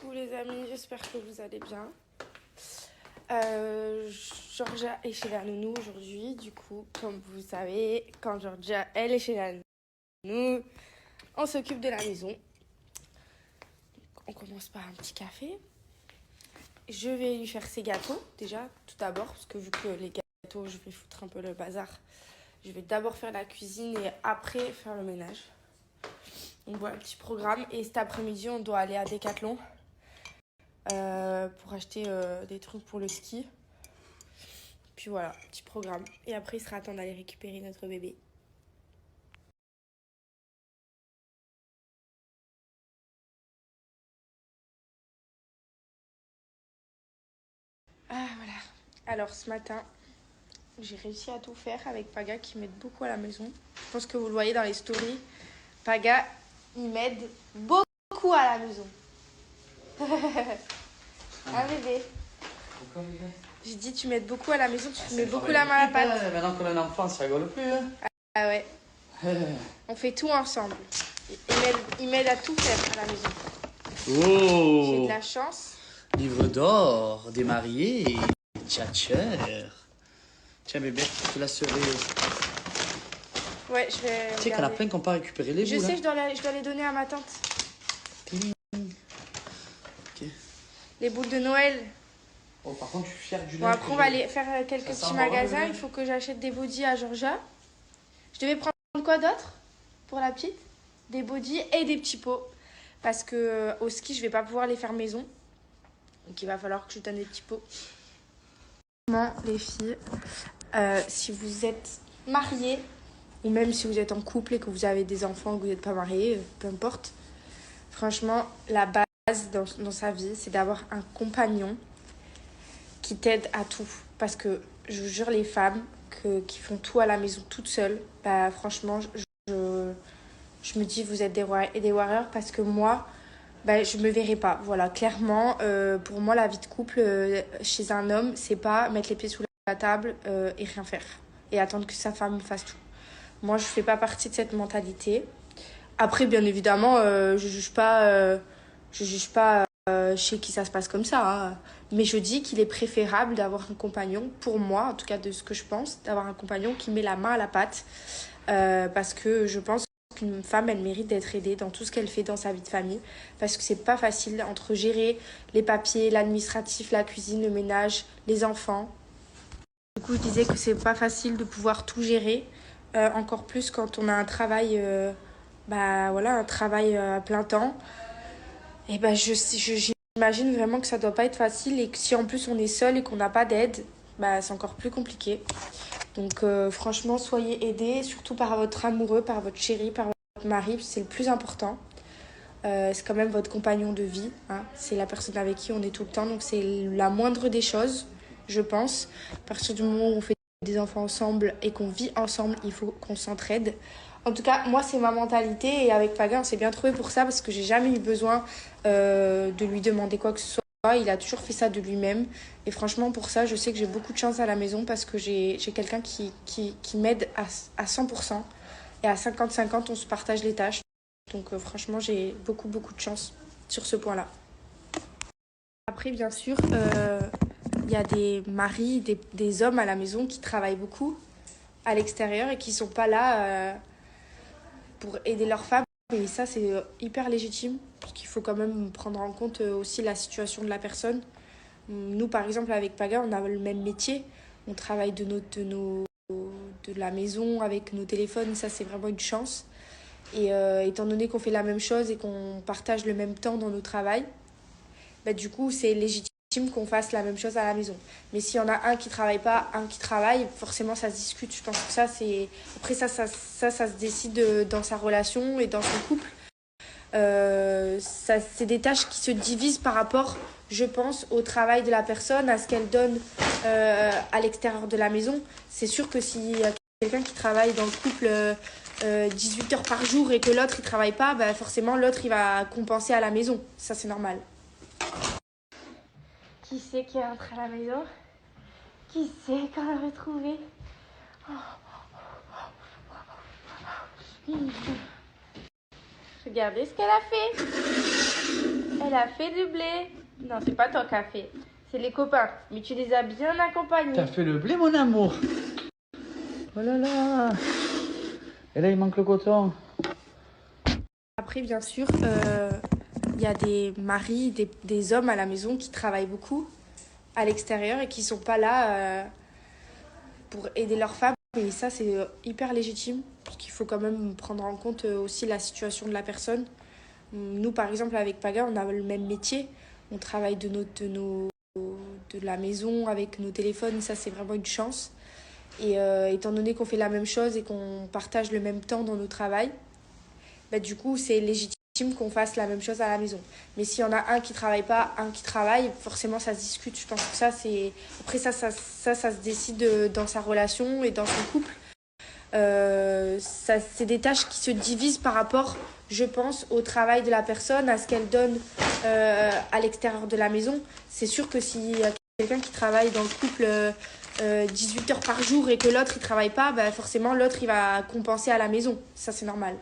Coucou les amis, j'espère que vous allez bien. Georgia est chez la nounou aujourd'hui. Du coup, comme vous savez, quand Georgia elle est chez la nounou, on s'occupe de la maison. On commence par un petit café. Je vais lui faire ses gâteaux déjà, tout d'abord, parce que vu que les gâteaux, je vais foutre un peu le bazar. Je vais d'abord faire la cuisine et après faire le ménage. Donc voilà, petit programme. Et cet après-midi, on doit aller à Decathlon pour acheter des trucs pour le ski. Puis voilà, petit programme. Et après, il sera temps d'aller récupérer notre bébé. Ah voilà. Alors ce matin, j'ai réussi à tout faire avec Paga qui m'aide beaucoup à la maison. Je pense que vous le voyez dans les stories. Paga, il m'aide beaucoup à la maison. Ah bébé. Pourquoi, bébé? J'ai dit tu m'aides beaucoup à la maison, tu mets beaucoup la main à la pâte. Maintenant qu'on a un enfant, ça rigole plus. Hein. Ah ouais. On fait tout ensemble. Il m'aide à tout faire à la maison. Oh! J'ai de la chance. Livre d'or, des mariés, tchatcher. Tiens, bébé, je te la cerise. Ouais, je vais. Tu sais qu'il y en a plein qui n'ont pas récupéré les boules. Je sais, hein. je dois les donner à ma tante. Ok. Les boules de Noël. Oh, par contre, je suis fier du Bon, après, on va aller faire quelques Ça sent petits bon, magasins. bébé. Il faut que j'achète des bodys à Georgia. Je devais prendre quoi d'autre pour la petite? Des bodys et des petits pots. Parce que au ski, je vais pas pouvoir les faire maison. Donc, il va falloir que je donne des petits pots. Les filles, si vous êtes mariés, ou même si vous êtes en couple et que vous avez des enfants ou que vous n'êtes pas mariés, peu importe. Franchement, la base dans sa vie, c'est d'avoir un compagnon qui t'aide à tout. Parce que je vous jure, les femmes qui font tout à la maison toutes seules, bah franchement, je me dis, vous êtes des warriors parce que moi, bah, je me verrai pas. Voilà, clairement, pour moi, la vie de couple chez un homme, c'est pas mettre les pieds sous la table et rien faire. Et attendre que sa femme fasse tout. Moi, je fais pas partie de cette mentalité. Après, bien évidemment, je juge pas chez qui ça se passe comme ça. Hein. Mais je dis qu'il est préférable d'avoir un compagnon, pour moi, en tout cas de ce que je pense, d'avoir un compagnon qui met la main à la pâte. Parce que je pense qu'une femme, elle mérite d'être aidée dans tout ce qu'elle fait dans sa vie de famille. Parce que c'est pas facile entre gérer les papiers, l'administratif, la cuisine, le ménage, les enfants. Du coup, je disais que c'est pas facile de pouvoir tout gérer. Encore plus quand on a un travail, un travail à plein temps. Et j'imagine vraiment que ça doit pas être facile et que si en plus on est seul et qu'on n'a pas d'aide, c'est encore plus compliqué. Donc franchement, soyez aidés, surtout par votre amoureux, par votre chéri, par votre mari, c'est le plus important. C'est quand même votre compagnon de vie, hein. C'est la personne avec qui on est tout le temps, donc c'est la moindre des choses, je pense. À partir du moment où on fait des enfants ensemble et qu'on vit ensemble, il faut qu'on s'entraide. En tout cas, moi, c'est ma mentalité et avec Paga, on s'est bien trouvé pour ça parce que j'ai jamais eu besoin de lui demander quoi que ce soit. Il a toujours fait ça de lui-même. Et franchement, pour ça, je sais que j'ai beaucoup de chance à la maison parce que j'ai quelqu'un qui m'aide à 100%. Et à 50-50, on se partage les tâches. Donc franchement, j'ai beaucoup de chance sur ce point-là. Après, bien sûr, il y a des maris, des hommes à la maison qui travaillent beaucoup à l'extérieur et qui sont pas là pour aider leurs femmes. Et ça, c'est hyper légitime, parce qu'il faut quand même prendre en compte aussi la situation de la personne. Nous, par exemple, avec Paga, on a le même métier. On travaille de la maison avec nos téléphones. Ça, c'est vraiment une chance. Et étant donné qu'on fait la même chose et qu'on partage le même temps dans nos travails, du coup, c'est légitime qu'on fasse la même chose à la maison. Mais s'il y en a un qui travaille pas, un qui travaille, forcément, ça se discute. Je pense que ça, c'est... Après, ça se décide dans sa relation et dans son couple. C'est des tâches qui se divisent par rapport, je pense, au travail de la personne, à ce qu'elle donne à l'extérieur de la maison. C'est sûr que s'il y a quelqu'un qui travaille dans le couple 18 heures par jour et que l'autre il travaille pas, forcément l'autre il va compenser à la maison. Ça, c'est normal. Qui c'est qui est rentré à la maison? Qui c'est qu'on a retrouvé? Regardez ce qu'elle a fait. il a fait du blé. Non, c'est pas toi qui as fait. C'est les copains. Mais tu les as bien accompagnés. T'as fait le blé, mon amour. Oh là là. Et là, il manque le coton. Après, bien sûr, il y a des maris, des hommes à la maison qui travaillent beaucoup à l'extérieur et qui sont pas là pour aider leurs femmes. Et ça, c'est hyper légitime, parce qu'il faut quand même prendre en compte aussi la situation de la personne. Nous, par exemple, avec Paga, on a le même métier. On travaille de la maison avec nos téléphones. Ça, c'est vraiment une chance. Et étant donné qu'on fait la même chose et qu'on partage le même temps dans nos travails, bah, du coup, c'est légitime qu'on fasse la même chose à la maison. Mais s'il y en a un qui travaille pas, un qui travaille, forcément, ça se discute. Je pense que ça, c'est... Après, ça se décide dans sa relation et dans son couple. C'est des tâches qui se divisent par rapport, je pense, au travail de la personne, à ce qu'elle donne à l'extérieur de la maison. C'est sûr que s'il y a quelqu'un qui travaille dans le couple 18 heures par jour et que l'autre il travaille pas, bah forcément l'autre il va compenser à la maison. Ça, c'est normal.